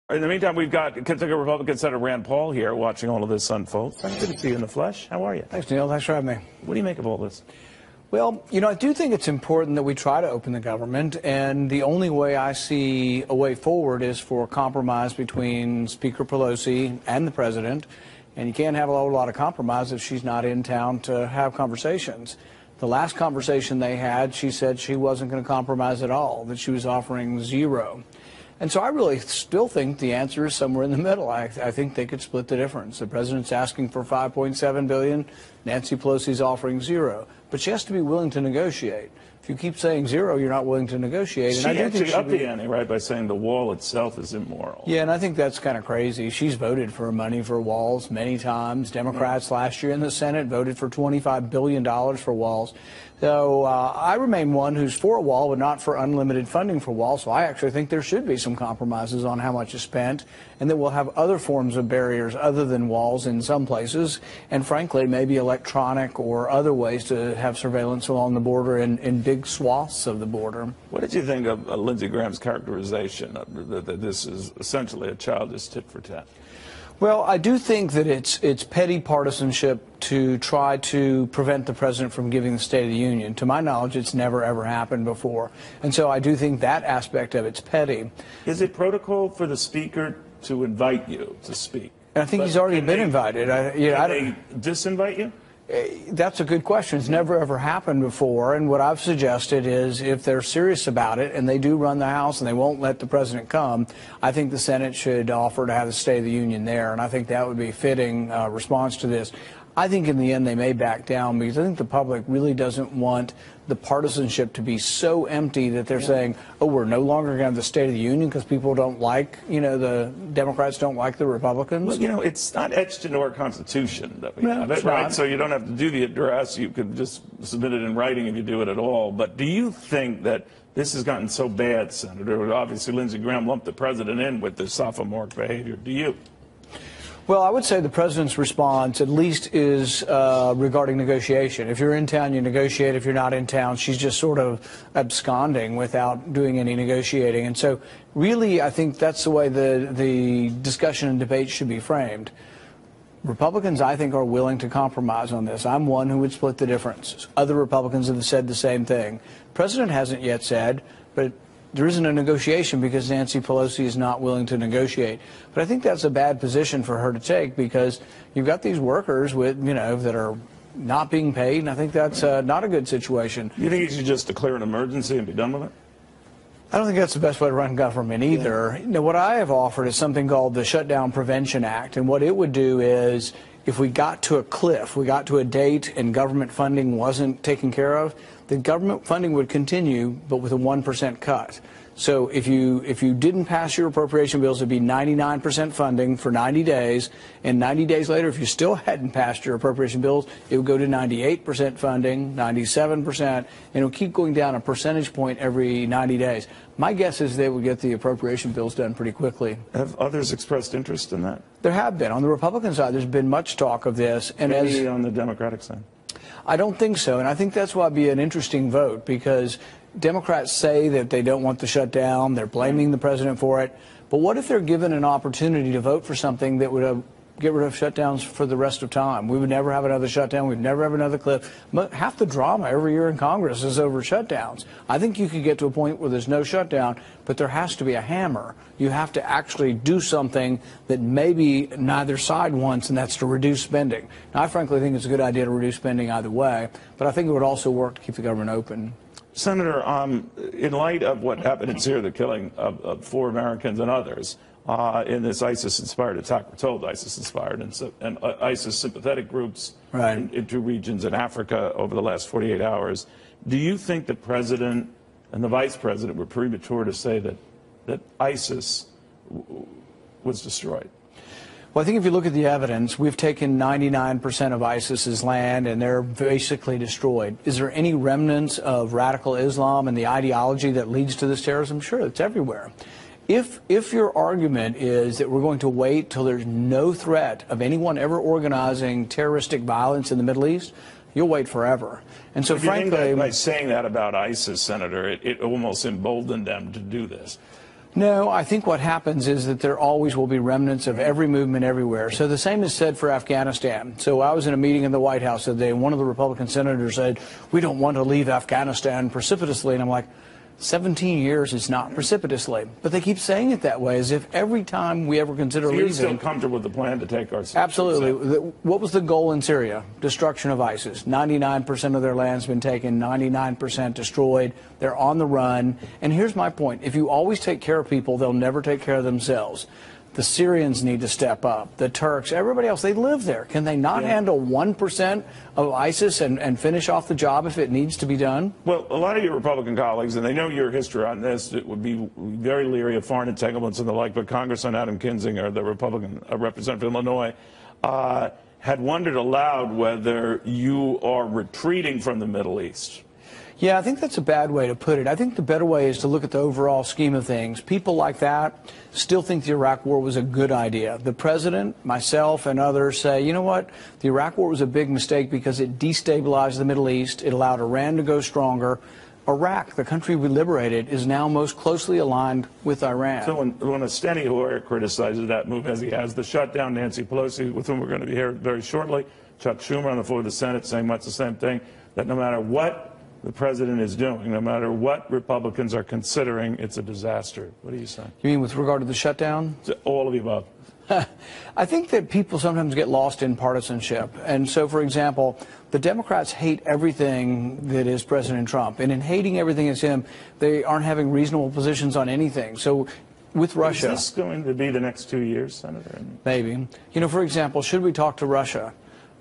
In the meantime, we've got Kentucky Republican Senator Rand Paul here watching all of this unfold. Frank, good to see you in the flesh. How are you? Thanks, Neil. Thanks for having me. What do you make of all this? Well, I do think it's important that we try to open the government, and the only way I see a way forward is for a compromise between Speaker Pelosi and the president, and you can't have a whole lot of compromise if she's not in town to have conversations. The last conversation they had, she said she wasn't going to compromise at all, that she was offering zero. And so I really still think the answer is somewhere in the middle. I think they could split the difference. The president's asking for $5.7 billion. Nancy Pelosi's offering zero. But she has to be willing to negotiate. If you keep saying zero, you're not willing to negotiate. She actually upped the ante, right, by saying the wall itself is immoral. Yeah, and I think that's kind of crazy. She's voted for money for walls many times. Democrats last year in the Senate voted for $25 billion for walls. So I remain one who's for a wall, but not for unlimited funding for walls. So I actually think there should be some compromises on how much is spent, and that we'll have other forms of barriers other than walls in some places, and frankly, maybe electronic or other ways to have surveillance along the border in big swaths of the border. What did you think of Lindsey Graham's characterization that this is essentially a childish tit for tat? Well, I do think that it's petty partisanship to try to prevent the president from giving the State of the Union. To my knowledge, it's never, ever happened before. And so I do think that aspect of it's petty. Is it protocol for the speaker to invite you to speak? And I think he's already been invited. Can they disinvite you? That's a good question. It's never, ever happened before. And what I've suggested is if they're serious about it and they do run the House and they won't let the president come, I think the Senate should offer to have the State of the Union there. And I think that would be a fitting response to this. I think in the end they may back down because I think the public really doesn't want the partisanship to be so empty that they're saying, oh, we're no longer going to have the State of the Union because people don't like, the Democrats don't like the Republicans. Well, it's not etched into our Constitution that we have it, right? Not. So you don't have to do the address. You could just submit it in writing if you do it at all. But do you think that this has gotten so bad, Senator? Obviously, Lindsey Graham lumped the president in with this sophomoric behavior. Do you? Well, I would say the president's response at least is regarding negotiation. If you're in town, you negotiate. If you're not in town, she's just sort of absconding without doing any negotiating. And so really, I think that's the way the discussion and debate should be framed. Republicans, I think, are willing to compromise on this. I'm one who would split the difference. Other Republicans have said the same thing. The president hasn't yet said, but there isn't a negotiation because Nancy Pelosi is not willing to negotiate. But I think that's a bad position for her to take because you've got these workers with, that are not being paid, and I think that's not a good situation. You think you should just declare an emergency and be done with it? I don't think that's the best way to run government either. Yeah. What I have offered is something called the Shutdown Prevention Act, and what it would do is if we got to a cliff, we got to a date and government funding wasn't taken care of, the government funding would continue, but with a 1% cut. So if you didn't pass your appropriation bills, it'd be 99% funding for 90 days, and 90 days later, if you still hadn't passed your appropriation bills, it would go to 98% funding, 97%, and it would keep going down a percentage point every 90 days. My guess is they would get the appropriation bills done pretty quickly. Have others expressed interest in that? There have been. On the Republican side, there's been much talk of this. And maybe on the Democratic side? I don't think so, and I think that's why it'd be an interesting vote because Democrats say that they don't want the shutdown, they're blaming the president for it, but what if they're given an opportunity to vote for something that would get rid of shutdowns for the rest of time? We would never have another shutdown, we'd never have another cliff. Half the drama every year in Congress is over shutdowns. I think you could get to a point where there's no shutdown, but there has to be a hammer. You have to actually do something that maybe neither side wants, and that's to reduce spending. Now, I frankly think it's a good idea to reduce spending either way, but I think it would also work to keep the government open. Senator, in light of what happened in Syria, the killing of 4 Americans and others in this ISIS-inspired attack, we're told ISIS-inspired, and ISIS-sympathetic groups in 2 regions in Africa over the last 48 hours, do you think the president and the vice president were premature to say that ISIS was destroyed? Well, I think if you look at the evidence, we've taken 99% of ISIS's land, and they're basically destroyed. Is there any remnants of radical Islam and the ideology that leads to this terrorism? Sure, it's everywhere. If your argument is that we're going to wait till there's no threat of anyone ever organizing terroristic violence in the Middle East, you'll wait forever. And so, frankly, by saying that about ISIS, Senator, it almost emboldened them to do this. No, I think what happens is that there always will be remnants of every movement everywhere. So the same is said for Afghanistan. So I was in a meeting in the White House the other day, and one of the Republican senators said, we don't want to leave Afghanistan precipitously. And I'm like, 17 years is not precipitously. But they keep saying it that way, as if every time we ever consider leaving. You're still comfortable with the plan to take our... Absolutely. What was the goal in Syria? Destruction of ISIS. 99% of their land's been taken, 99% destroyed. They're on the run. And here's my point. If you always take care of people, they'll never take care of themselves. The Syrians need to step up. The Turks, everybody else, they live there. Can they not handle 1% of ISIS and finish off the job if it needs to be done? Well, a lot of your Republican colleagues, and they know your history on this, it would be very leery of foreign entanglements and the like, but Congressman Adam Kinzinger, the Republican representative from Illinois, had wondered aloud whether you are retreating from the Middle East. Yeah, I think that's a bad way to put it. I think the better way is to look at the overall scheme of things. People like that still think the Iraq War was a good idea. The president, myself, and others say, you know what, the Iraq War was a big mistake because it destabilized the Middle East. It allowed Iran to go stronger. Iraq, the country we liberated, is now most closely aligned with Iran. So when a Steny Hoyer criticizes that move, as he has, the shutdown, Nancy Pelosi, with whom we're going to be here very shortly, Chuck Schumer on the floor of the Senate saying much the same thing, that no matter what the president is doing, no matter what Republicans are considering, it's a disaster. What do you say? You mean with regard to the shutdown? All of the above. I think that people sometimes get lost in partisanship. And so, for example, the Democrats hate everything that is President Trump. And in hating everything that's him, they aren't having reasonable positions on anything. So with Russia... Is this going to be the next 2 years, Senator? Maybe. You know, for example, should we talk to Russia?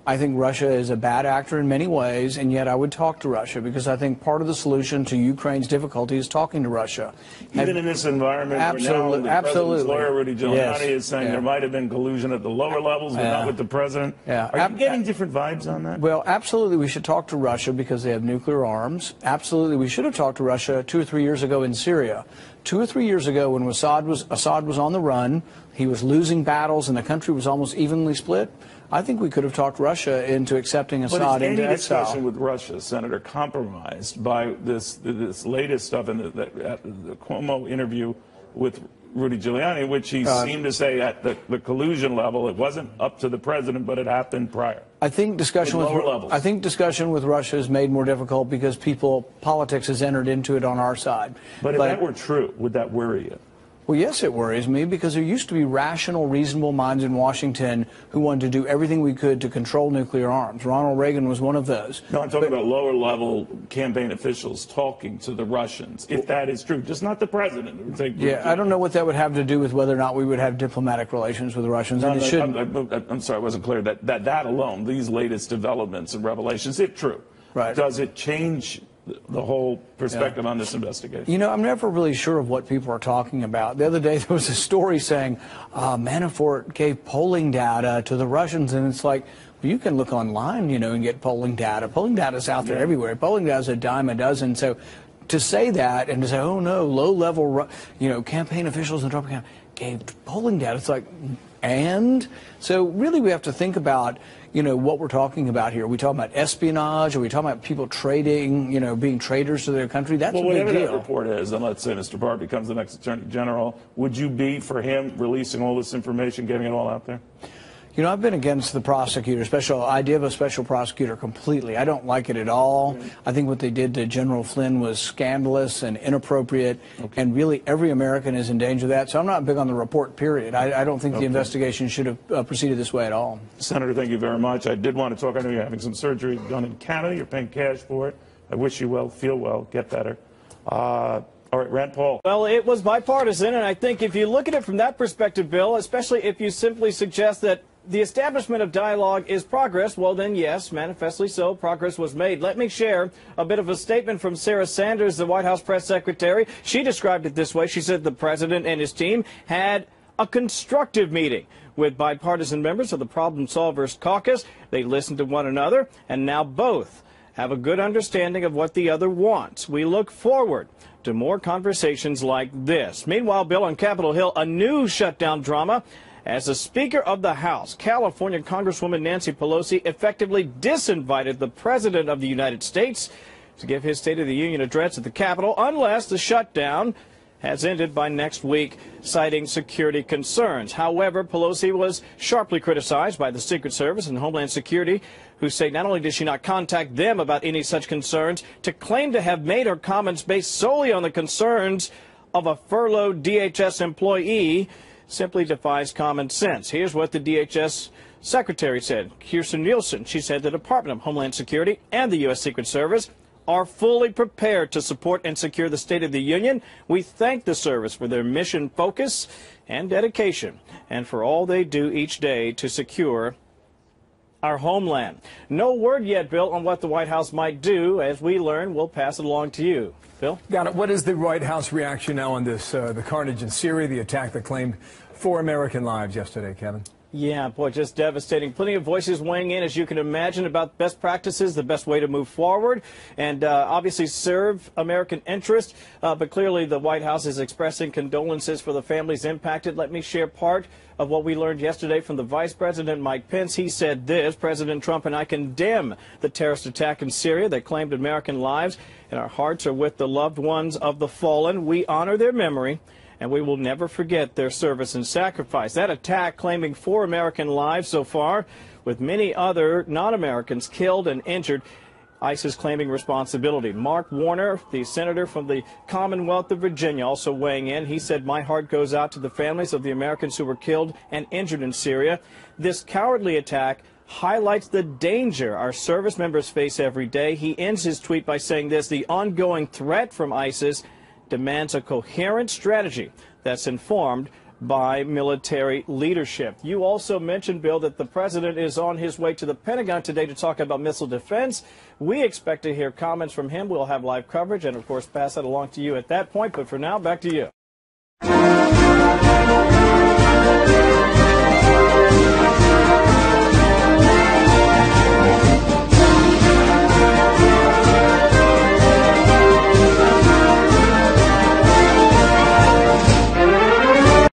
I think Russia is a bad actor in many ways, and yet I would talk to Russia because I think part of the solution to Ukraine's difficulty is talking to Russia. Even in this environment absolutely, where now the president's absolutely. lawyer, Rudy Giuliani, is saying there might have been collusion at the lower levels, but not with the president. Are you getting different vibes on that? Well, absolutely we should talk to Russia because they have nuclear arms. Absolutely we should have talked to Russia 2 or 3 years ago in Syria. 2 or 3 years ago when Assad was on the run, he was losing battles and the country was almost evenly split. I think we could have talked Russia into accepting Assad into exile. But is any discussion with Russia, Senator, compromised by this latest stuff in the Cuomo interview with Rudy Giuliani, in which he seemed to say at the collusion level, it wasn't up to the president, but it happened prior? I think discussion with Russia is made more difficult because politics has entered into it on our side. But if that were true, would that worry you? Well, yes, it worries me because there used to be rational, reasonable minds in Washington who wanted to do everything we could to control nuclear arms. Ronald Reagan was one of those. No, I'm talking about lower-level campaign officials talking to the Russians, if that is true, just not the president. Yeah, I don't know what that would have to do with whether or not we would have diplomatic relations with the Russians. No, I'm sorry, I wasn't clear. That alone, these latest developments and revelations, if true, does it change the whole perspective on this investigation? You know, I'm never really sure of what people are talking about. The other day there was a story saying Manafort gave polling data to the Russians, and it's like, well, you can look online, you know, and get polling data. Polling data is out there everywhere. Polling data is a dime a dozen. So to say that and to say, oh no, low-level, you know, campaign officials in Trump gave polling data, it's like, and so really we have to think about, you know, what we're talking about here. Are we talking about espionage? Are we talking about people trading, you know, being traitors to their country? That's a big deal. Whatever that report is, and let's say Mr. Barr becomes the next Attorney General, would you be for him releasing all this information, getting it all out there? You know, I've been against the prosecutor, idea of a special prosecutor completely. I don't like it at all. I think what they did to General Flynn was scandalous and inappropriate, and really every American is in danger of that. So I'm not big on the report, period. I don't think the investigation should have proceeded this way at all. Senator, thank you very much. I did want to talk. I know you're having some surgery done in Canada. You're paying cash for it. I wish you well, feel well, get better. All right, Rand Paul. Well, it was bipartisan, and I think if you look at it from that perspective, Bill, especially if you simply suggest that the establishment of dialogue is progress, well then yes, manifestly so, progress was made. Let me share a bit of a statement from Sarah Sanders, the White House press secretary. She described it this way. She said the president and his team had a constructive meeting with bipartisan members of the Problem Solvers Caucus. They listened to one another, and now both have a good understanding of what the other wants. We look forward to more conversations like this. Meanwhile, Bill, on Capitol Hill, a new shutdown drama. As the Speaker of the House, California Congresswoman Nancy Pelosi effectively disinvited the President of the United States to give his State of the Union address at the Capitol unless the shutdown has ended by next week, citing security concerns. However, Pelosi was sharply criticized by the Secret Service and Homeland Security, who say not only did she not contact them about any such concerns, to claim to have made her comments based solely on the concerns of a furloughed DHS employee simply defies common sense. Here's what the DHS Secretary said. Kirstjen Nielsen, she said the Department of Homeland Security and the U.S. Secret Service are fully prepared to support and secure the State of the Union. We thank the service for their mission focus and dedication and for all they do each day to secure our homeland. No word yet, Bill, on what the White House might do. As we learn, we'll pass it along to you. Bill? Got it. What is the White House reaction now on this, the carnage in Syria, the attack that claimed 4 American lives yesterday, Kevin? Yeah, boy, just devastating. Plenty of voices weighing in, as you can imagine, about best practices, the best way to move forward, and obviously serve American interest. But clearly the White House is expressing condolences for the families impacted. Let me share part of what we learned yesterday from the Vice President, Mike Pence. He said this: President Trump and I condemn the terrorist attack in Syria that claimed American lives, and our hearts are with the loved ones of the fallen. We honor their memory, and we will never forget their service and sacrifice. That attack claiming 4 American lives so far, with many other non-Americans killed and injured. ISIS claiming responsibility. Mark Warner, the senator from the Commonwealth of Virginia, also weighing in. He said, my heart goes out to the families of the Americans who were killed and injured in Syria. This cowardly attack highlights the danger our service members face every day. He ends his tweet by saying this: the ongoing threat from ISIS demands a coherent strategy that's informed by military leadership. You also mentioned, Bill, that the president is on his way to the Pentagon today to talk about missile defense. We expect to hear comments from him. We'll have live coverage and, of course, pass that along to you at that point. But for now, back to you.